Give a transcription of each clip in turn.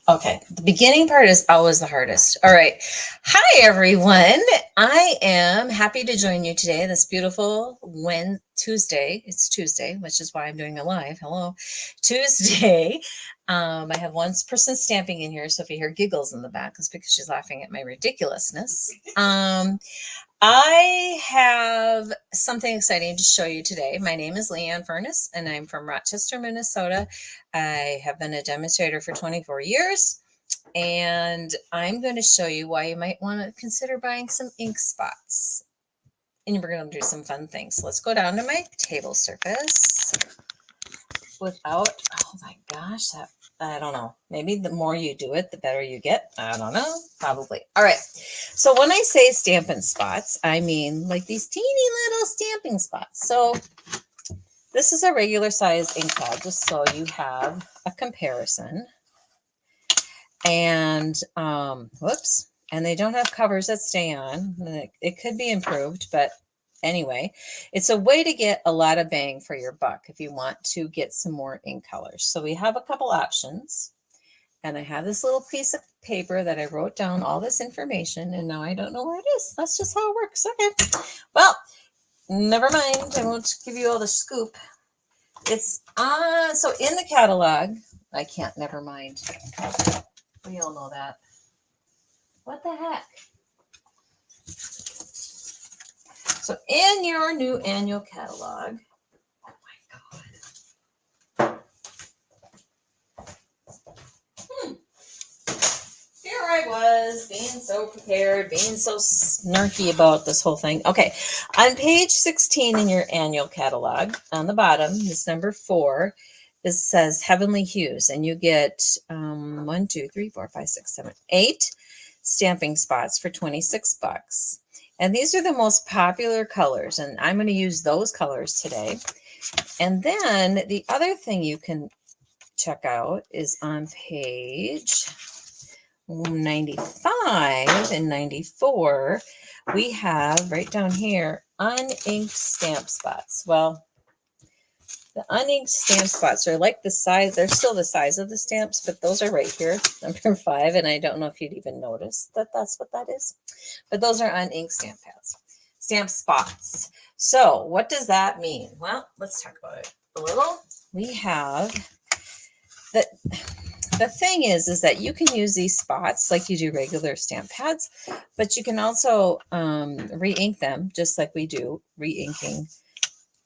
Okay, the beginning part is always the hardest. All right. Hi, everyone. I am happy to join you today, this beautiful Tuesday. It's Tuesday, which is why I'm doing a live. Hello, Tuesday. I have one person stamping in here, so if you hear giggles in the back, it's because she's laughing at my ridiculousness. I have something exciting to show you today. My name is Leanne Furness, and I'm from Rochester, Minnesota. I have been a demonstrator for 24 years, and I'm going to show you why you might want to consider buying some ink spots. And we're going to do some fun things. Let's go down to my table surface without, oh my gosh, I don't know. Maybe the more you do it, the better you get. I don't know. Probably. All right. So when I say Stampin' Spots, I mean like these teeny little stamping spots. So this is a regular size ink pad, just so you have a comparison. And whoops. And they don't have covers that stay on. It could be improved, but anyway, it's a way to get a lot of bang for your buck if you want to get some more ink colors. So we have a couple options. And I have this little piece of paper that I wrote down all this information, and now I don't know where it is. That's just how it works. Okay. Well, never mind. I won't give you all the scoop. It's so in the catalog, I can't, never mind. We all know that. What the heck? So in your new annual catalog, oh my God. Here I was being so prepared, being so snarky about this whole thing. Okay, on page 16 in your annual catalog, on the bottom is number 4. It says Heavenly Hues, and you get 1, 2, 3, 4, 5, 6, 7, 8 stamping spots for $26. And these are the most popular colors, and I'm going to use those colors today. And then the other thing you can check out is on page 95 and 94, we have right down here uninked stamp spots. Well, the uninked stamp spots are like the size, they're still the size of the stamps, but those are right here, number 5, and I don't know if you'd even notice that that's what that is. But those are uninked stamp pads, stamp spots. So what does that mean? Well, let's talk about it a little. We have that. The thing is that you can use these spots like you do regular stamp pads, but you can also re-ink them just like we do re-inking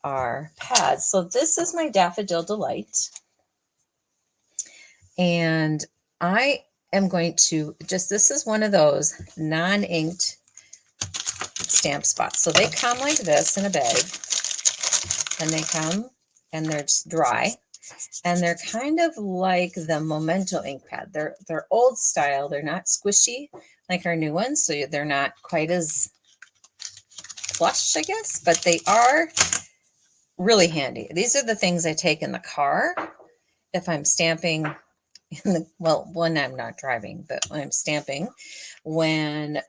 our pads. So this is my Daffodil Delight. And I am going to this is one of those non-inked stamp spots. So they come like this in a bag, and they come and they're just dry. And they're kind of like the Memento ink pad. They're old style. They're not squishy like our new ones, so they're not quite as plush, I guess, but they are really handy. These are the things I take in the car if I'm stamping when I'm not driving, but when I'm stamping. When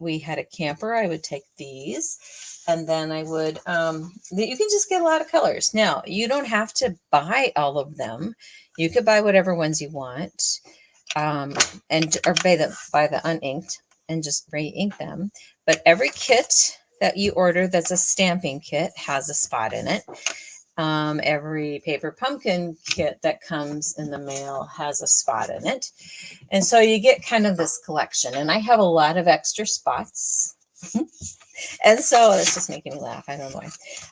we had a camper, I would take these. And then I would, you can just get a lot of colors. Now, you don't have to buy all of them. You could buy whatever ones you want, or buy the uninked and just re-ink them. But every kit that you order that's a stamping kit has a spot in it. Every paper pumpkin kit that comes in the mail has a spot in it. And so you get kind of this collection. And I have a lot of extra spots. And so it's just making me laugh. I don't know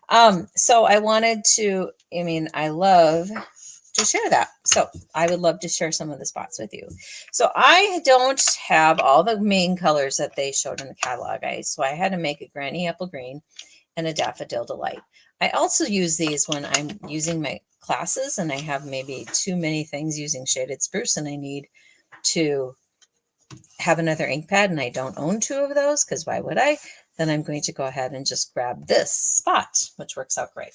why. So I wanted to, I love to share that. So I would love to share some of the spots with you. So I don't have all the main colors that they showed in the catalog. So I had to make a Granny Apple Green and a Daffodil Delight. I also use these when I'm using my classes and I have maybe too many things using Shaded Spruce and I need to have another ink pad and I don't own 2 of those because why would I? Then I'm going to go ahead and just grab this spot, which works out great.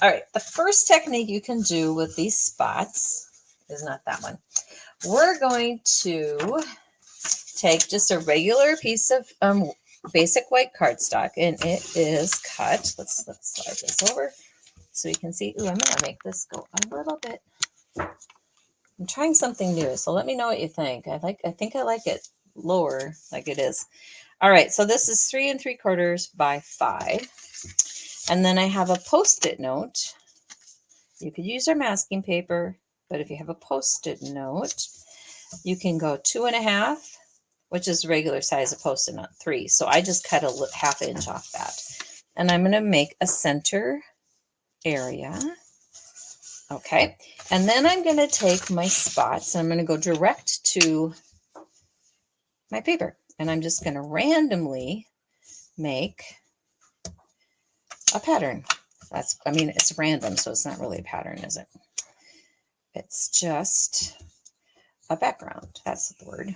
All right, the first technique you can do with these spots is not that one. We're going to take just a regular piece of basic white cardstock, and it is cut. Let's slide this over so you can see. Ooh, I'm going to make this go a little bit I'm trying something new, so let me know what you think. I think I like it lower like it is. All right, so this is 3 3/4 by 5. And then I have a Post-it note. You could use our masking paper, but if you have a Post-it note, you can go 2.5, which is regular size of Post-it note, 3. So I just cut a 1/2 inch off that. And I'm going to make a center area. Okay, and then I'm going to take my spots and I'm going to go direct to my paper. And I'm just going to randomly make a pattern. I mean, it's random, so it's not really a pattern, is it? It's just a background. That's the word.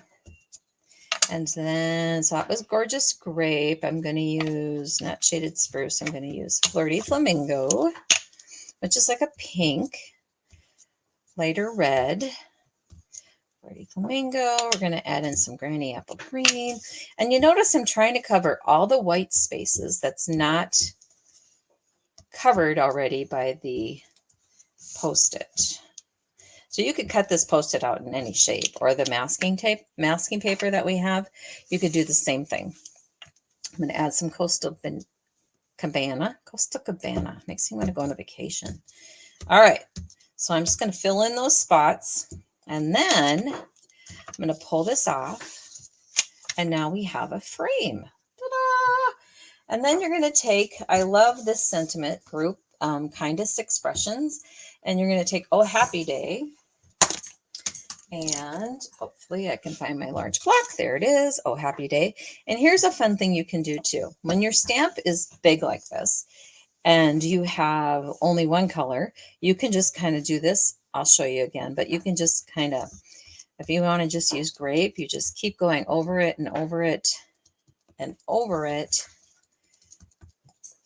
And then, so that was Gorgeous Grape. I'm going to use, not Shaded Spruce, I'm going to use Flirty Flamingo, which is like a pink, lighter red. Flirty Flamingo. We're going to add in some Granny Apple Green. And you notice I'm trying to cover all the white spaces that's not covered already by the Post-it. So you could cut this Post-it out in any shape, or the masking paper that we have. You could do the same thing. I'm going to add some Coastal Cabana. Makes me want to go on a vacation. All right. So I'm just going to fill in those spots, and then I'm going to pull this off, and now we have a frame. Ta-da! And then you're going to take, I love this sentiment group, Kindest Expressions, and you're going to take Oh Happy Day. And hopefully I can find my large block. There it is. Oh, Happy Day. And here's a fun thing you can do too. When your stamp is big like this and you have only one color, you can just kind of do this. I'll show you again, but you can just kind of, if you want to just use grape, you just keep going over it and over it and over it.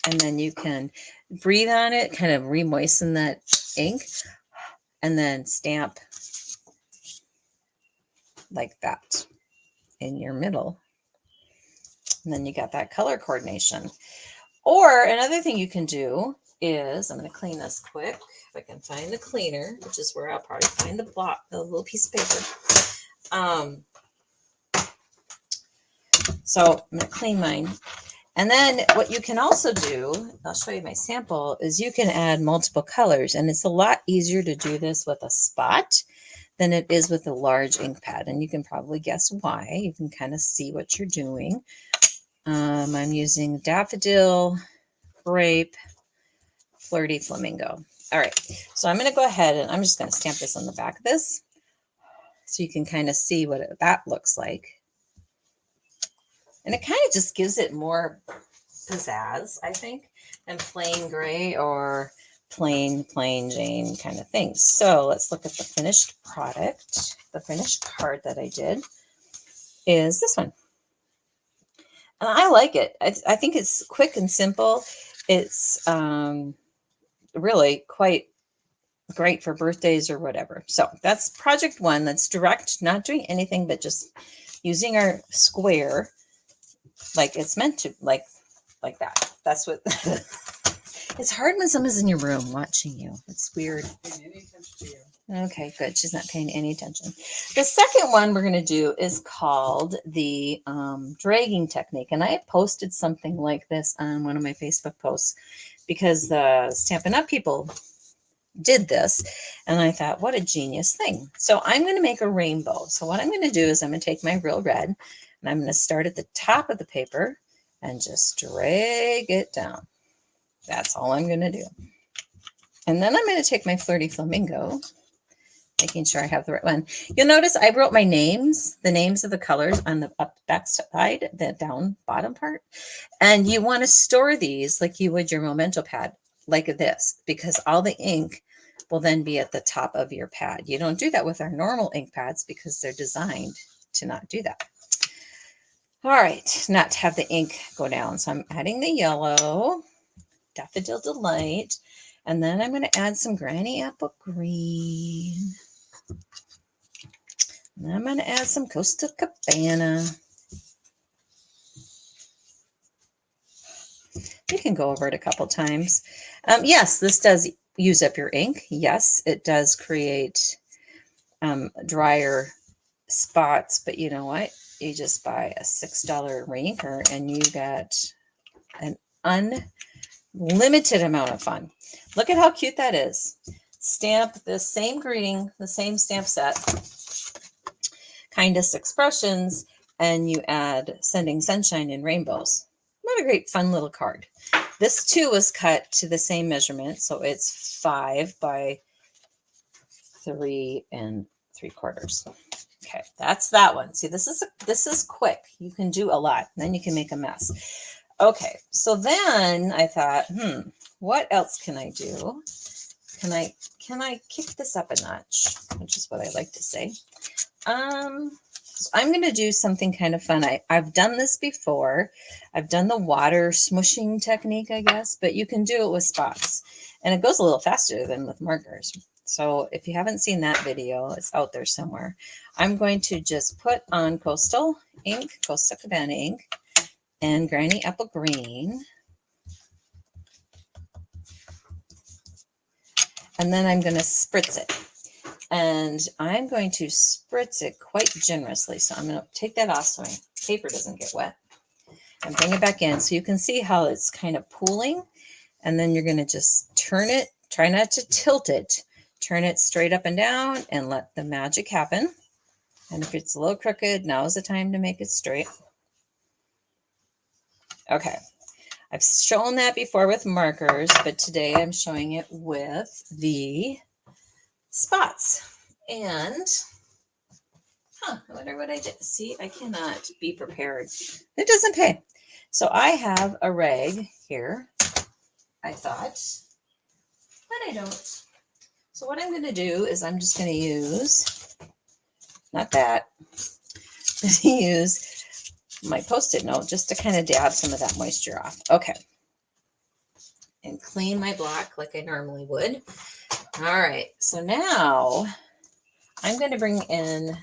And then you can breathe on it, kind of re-moisten that ink, and then stamp like that in your middle. And then you got that color coordination. Or another thing you can do is, I'm going to clean this quick. If I can find the cleaner, which is where I'll probably find the little piece of paper. So I'm going to clean mine. And then what you can also do, I'll show you my sample, is you can add multiple colors. And it's a lot easier to do this with a spot than it is with a large ink pad. And you can probably guess why. You can kind of see what you're doing. I'm using Daffodil, Grape, Flirty Flamingo. All right, so I'm going to go ahead and I'm just going to stamp this on the back of this so you can kind of see what that looks like. And it kind of just gives it more pizzazz, I think, than plain gray or plain Jane kind of things. So let's look at the finished product. The finished card that I did is this one. And I like it. I think it's quick and simple. It's really quite great for birthdays or whatever. So that's project 1. That's direct, not doing anything but just using our square like it's meant to, like that. That's what it's hard when someone's in your room watching you. It's weird. Okay, good. She's not paying any attention. The second one we're going to do is called the dragging technique. And I posted something like this on one of my Facebook posts because the Stampin' Up! People did this. And I thought, what a genius thing. So I'm going to make a rainbow. So what I'm going to do is I'm going to take my real red and I'm going to start at the top of the paper and just drag it down. That's all I'm going to do. And then I'm going to take my Flirty Flamingo, making sure I have the right one. You'll notice I wrote my names, the names of the colors on the back side, the down bottom part. And you want to store these like you would your memento pad, like this, because all the ink will then be at the top of your pad. You don't do that with our normal ink pads because they're designed to not do that. All right, not to have the ink go down. So I'm adding the yellow, Daffodil Delight, and then I'm going to add some Granny Apple Green. And I'm going to add some Coastal Cabana. You can go over it a couple times. Yes, this does use up your ink. Yes, it does create drier spots, but you know what? You just buy a $6 inker and you got an unlimited amount of fun. Look at how cute that is. Stamp the same greeting, the same stamp set, kindest expressions, and you add sending sunshine and rainbows. What a great fun little card. This too was cut to the same measurement, so it's 5 by 3 3/4. Okay, that's that one. See, this is quick. You can do a lot. Then you can make a mess. Okay, so then I thought, what else can I do? Can I kick this up a notch? Which is what I like to say. So I'm going to do something kind of fun. I've done this before. I've done the water smushing technique, I guess, but you can do it with spots. And it goes a little faster than with markers. So if you haven't seen that video, it's out there somewhere. I'm going to just put on Coastal ink, Coastal Cabana ink, and Granny Apple Green. And then I'm going to spritz it. And I'm going to spritz it quite generously. So I'm going to take that off so my paper doesn't get wet and bring it back in. So you can see how it's kind of pooling. And then you're going to just turn it, try not to tilt it, turn it straight up and down and let the magic happen. And if it's a little crooked, now is the time to make it straight. Okay. I've shown that before with markers, but today I'm showing it with the spots. And I wonder what I did. See, I cannot be prepared. It doesn't pay. So I have a rag here, I thought, but I don't. So what I'm going to do is I'm just going to use, not that, I'm going to use my Post-it note just to kind of dab some of that moisture off. Okay. And clean my block like I normally would. All right, so now I'm going to bring in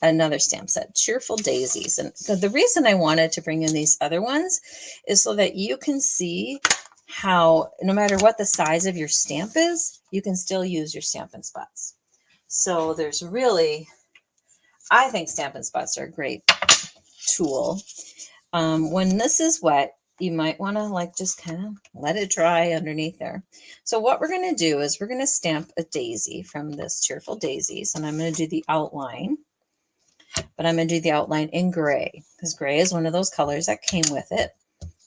another stamp set, Cheerful Daisies. And the reason I wanted to bring in these other ones is so that you can see how no matter what the size of your stamp is, you can still use your Stampin' Spots. So there's really, I think Stampin' Spots are a great tool. When this is wet, you might want to like just kind of let it dry underneath there. So what we're going to do is we're going to stamp a daisy from this Cheerful Daisies, and I'm going to do the outline, but I'm going to do the outline in gray because gray is one of those colors that came with it.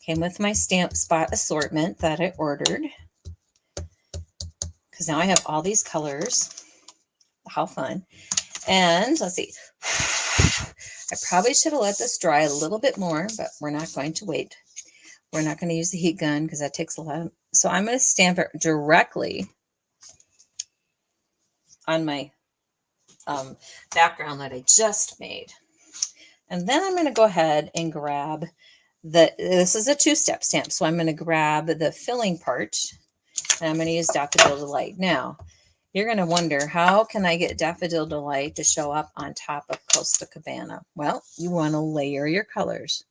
Came with my Stamp Spot assortment that I ordered because now I have all these colors. How fun. And let's see. I probably should have let this dry a little bit more, but we're not going to wait. We're not going to use the heat gun because that takes a lot. So I'm going to stamp it directly on my background that I just made. And then I'm going to go ahead and grab this is a two-step stamp. So I'm going to grab the filling part and I'm going to use Daffodil Delight. Now, you're going to wonder, how can I get Daffodil Delight to show up on top of Coastal Cabana? Well, you want to layer your colors.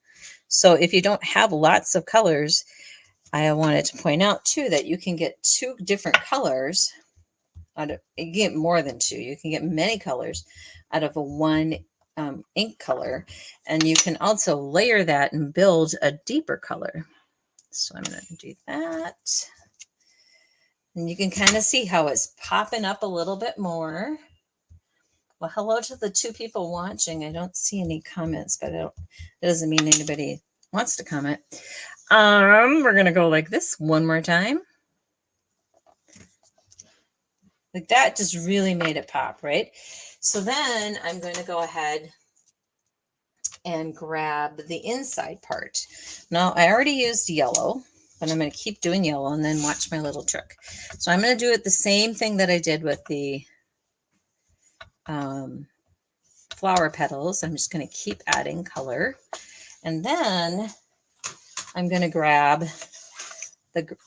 So if you don't have lots of colors, I wanted to point out too that you can get 2 different colors out of, you get more than 2. You can get many colors out of a one ink color, and you can also layer that and build a deeper color. So I'm going to do that. And you can kind of see how it's popping up a little bit more. Well, hello to the 2 people watching. I don't see any comments, but it doesn't mean anybody wants to comment. We're going to go like this one more time. Like that just really made it pop, right? So then I'm going to go ahead and grab the inside part. Now, I already used yellow, but I'm going to keep doing yellow and then watch my little trick. So I'm going to do it the same thing that I did with the flower petals. I'm just going to keep adding color. And then I'm going to grab the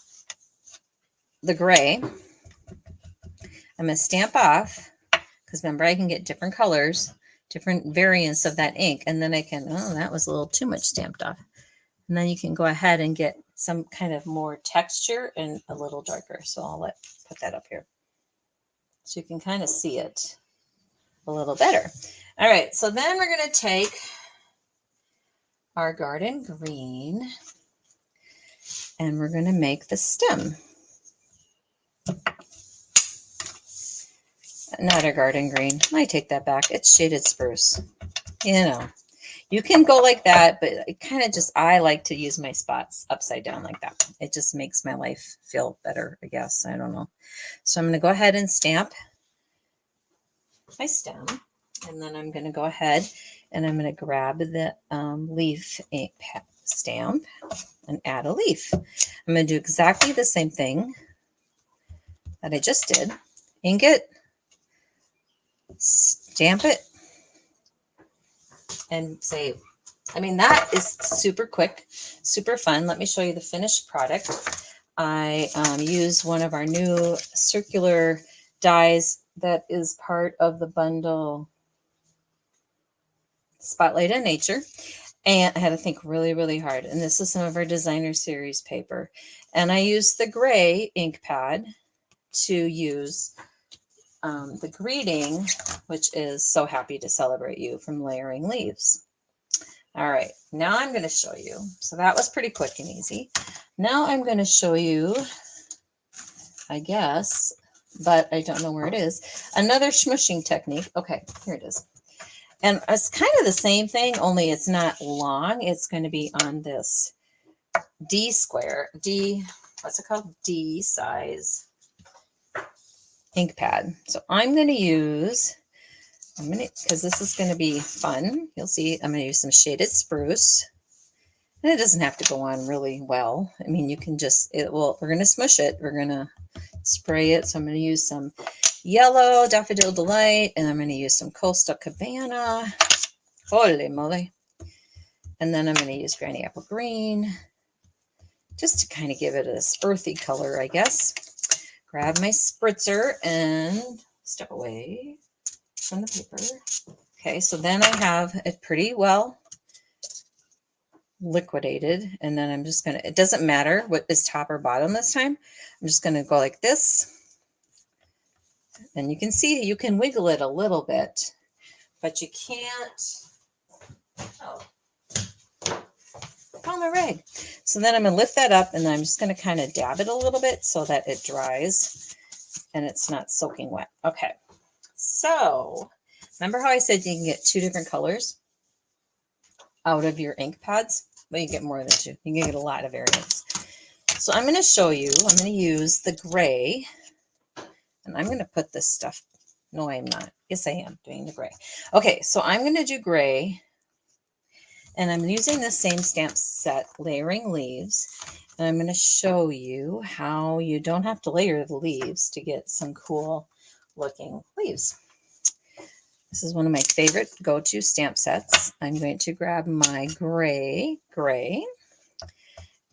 gray. I'm going to stamp off because remember, I can get different colors, different variants of that ink. And then I can, oh, that was a little too much stamped off. And then you can go ahead and get some kind of more texture and a little darker. So I'll put that up here so you can kind of see it. a little better. All right, so then we're going to take our garden green and we're going to make the stem. Not a garden green. I take that back. It's shaded spruce. You know, you can go like that, but it kind of just, I like to use my spots upside down like that. It just makes my life feel better, I guess. I don't know. So I'm going to go ahead and stamp my stem. And then I'm going to go ahead and I'm going to grab the leaf ink stamp and add a leaf. I'm going to do exactly the same thing that I just did. Ink it, stamp it, and save. I mean, that is super quick, super fun. Let me show you the finished product. I use one of our new circular dies that is part of the bundle Spotlight on Nature. And I had to think really, really hard. And this is some of our designer series paper. And I used the gray ink pad to use the greeting, which is "So happy to celebrate you" from Layering Leaves. All right, now I'm going to show you. So that was pretty quick and easy. Now I'm going to show you, I guess, but I don't know where it is, another smushing technique. Okay, here it is. And it's kind of the same thing, only it's not long. It's going to be on this D size ink pad. So I'm going to use, because this is going to be fun. You'll see, I'm going to use some shaded spruce. And it doesn't have to go on really well. I mean, you can just, we're going to smush it. We're going to spray it. So I'm going to use some yellow Daffodil Delight, and I'm going to use some Coastal Cabana. Holy moly. And then I'm going to use Granny Apple Green, just to kind of give it this earthy color, I guess. Grab my spritzer and step away from the paper. Okay, so then I have it pretty well liquidated, and then I'm just going to, it doesn't matter what is top or bottom this time. I'm just going to go like this. And you can see you can wiggle it a little bit, but you can't. Oh, found my rag. So then I'm going to lift that up, and then I'm just going to kind of dab it a little bit so that it dries and it's not soaking wet. Okay. So remember how I said you can get 2 different colors out of your ink pads? Well, you get more than 2. You can get a lot of variants. So I'm going to show you, I'm going to use the gray, and I'm going to put this stuff. No, I'm not. Yes, I am doing the gray. Okay, so I'm going to do gray, and I'm using the same stamp set, Layering Leaves, and I'm going to show you how you don't have to layer the leaves to get some cool looking leaves. This is one of my favorite go-to stamp sets. I'm going to grab my gray,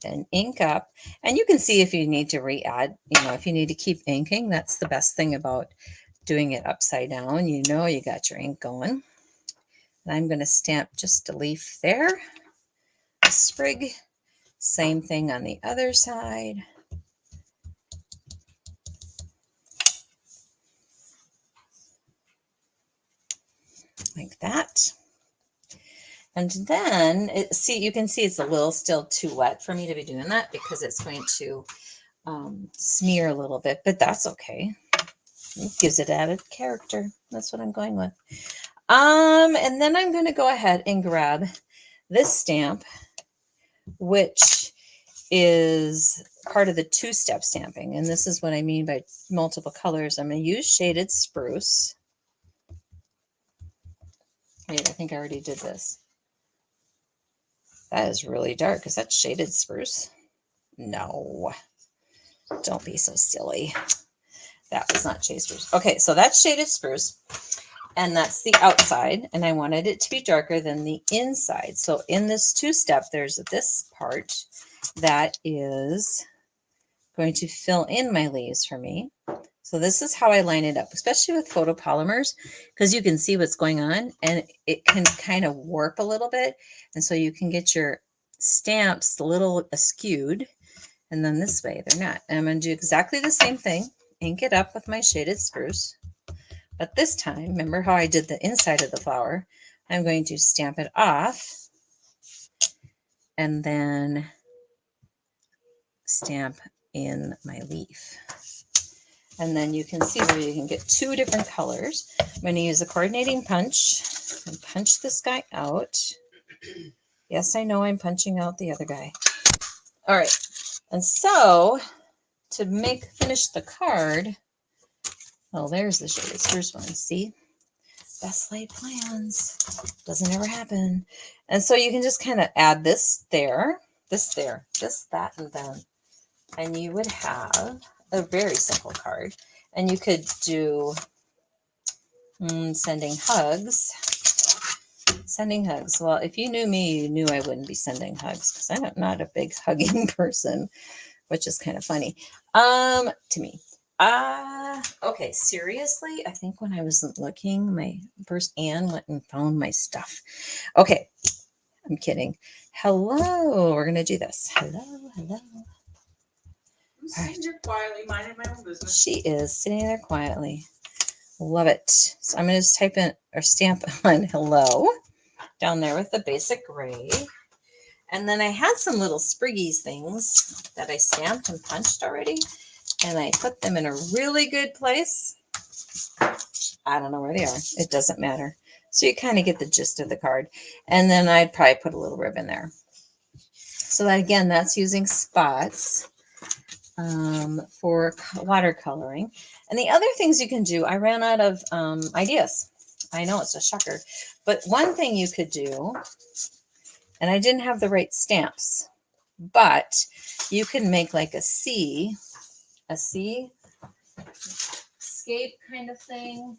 and ink up. And you can see if you need to re-add, if you need to keep inking, that's the best thing about doing it upside down. You got your ink going. And I'm going to stamp just a leaf there, a sprig. Same thing on the other side. Like that. And then, you can see it's a little still too wet for me to be doing that because it's going to smear a little bit, but that's okay. It gives it added character. That's what I'm going with. And then I'm going to go ahead and grab this stamp, which is part of the 2-step stamping. And this is what I mean by multiple colors. I'm going to use shaded spruce. Wait, I think I already did this. That is really dark. Is that shaded spruce? No. Don't be so silly. That was not shaded spruce. Okay, so that's shaded spruce. And that's the outside. And I wanted it to be darker than the inside. So in this 2-step, there's this part that is going to fill in my leaves for me. So this is how I line it up, especially with photopolymers, because you can see what's going on and it can kind of warp a little bit. And so you can get your stamps a little askewed. And then this way, they're not. And I'm going to do exactly the same thing. Ink it up with my shaded spruce. But this time, remember how I did the inside of the flower? I'm going to stamp it off and then stamp in my leaf. And then you can see where you can get two different colors. I'm going to use a coordinating punch and punch this guy out. Yes, I know I'm punching out the other guy. All right. And so to finish the card, oh, there's the shortest first one. See? Best laid plans. Doesn't ever happen. And so you can just kind of add this there, this, that, and then. And you would have a very simple card. And you could do sending hugs. Sending hugs. Well, if you knew me, you knew I wouldn't be sending hugs because I'm not a big hugging person, which is kind of funny to me. Okay, seriously, I think when I wasn't looking, my first Anne went and found my stuff. Okay, I'm kidding. Hello, we're going to do this. Hello. I'm sitting here quietly, minding my own business. She is sitting there quietly. Love it. So I'm going to just type in or stamp on hello down there with the basic gray. And then I had some little spriggies things that I stamped and punched already. And I put them in a really good place. I don't know where they are. It doesn't matter. So you kind of get the gist of the card. And then I'd probably put a little ribbon there. So that, again, that's using spots for watercoloring. And the other things you can do, I ran out of ideas. I know it's a shocker. But one thing you could do, and I didn't have the right stamps, but you can make like a seascape kind of thing.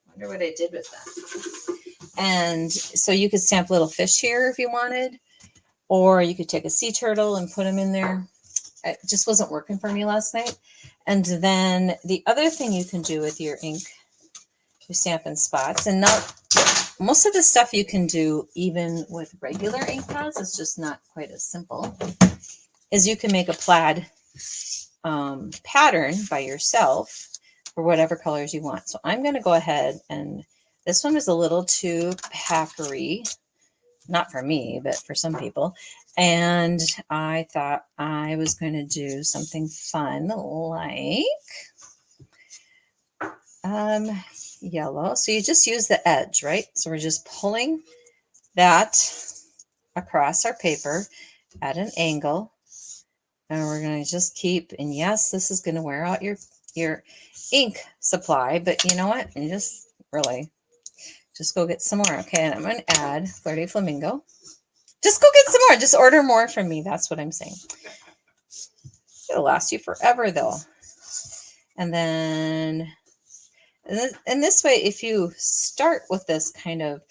Wonder what I did with that. And so you could stamp little fish here if you wanted, or you could take a sea turtle and put them in there. It just wasn't working for me last night. And then the other thing you can do with your ink, your Stampin' Spots, and not most of the stuff you can do even with regular ink pads, it's just not quite as simple, is you can make a plaid pattern by yourself for whatever colors you want. So I'm going to go ahead, and this one was a little too packery, not for me, but for some people. And I thought I was going to do something fun like yellow. So you just use the edge, right? So we're just pulling that across our paper at an angle. And we're going to just keep, and yes, this is going to wear out your ink supply, but you know what? You just really just go get some more. Okay, and I'm going to add Fleur de Flamingo. Just go get some more. Just order more from me. That's what I'm saying. It'll last you forever, though. And then, and this way, if you start with this kind of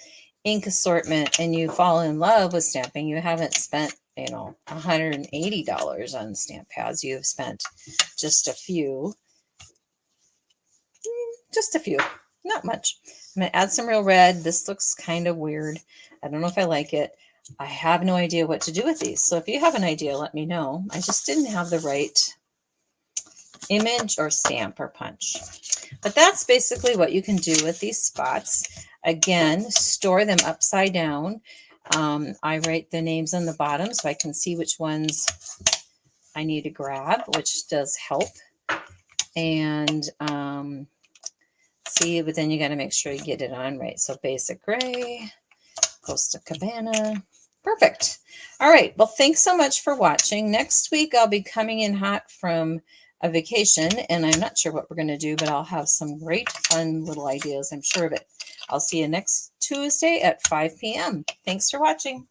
ink assortment and you fall in love with stamping, you haven't spent, $180 on stamp pads. You've spent just a few, not much. I'm going to add some real red. This looks kind of weird. I don't know if I like it. I have no idea what to do with these. So if you have an idea, let me know. I just didn't have the right image or stamp or punch. But that's basically what you can do with these spots. Again, store them upside down. I write the names on the bottom so I can see which ones I need to grab, which does help. And see, but then you got to make sure you get it on right. So basic gray, Costa Cabana. Perfect. All right. Well, thanks so much for watching. Next week, I'll be coming in hot from a vacation, and I'm not sure what we're going to do, but I'll have some great fun little ideas. I'm sure of it. I'll see you next Tuesday at 5 p.m. Thanks for watching.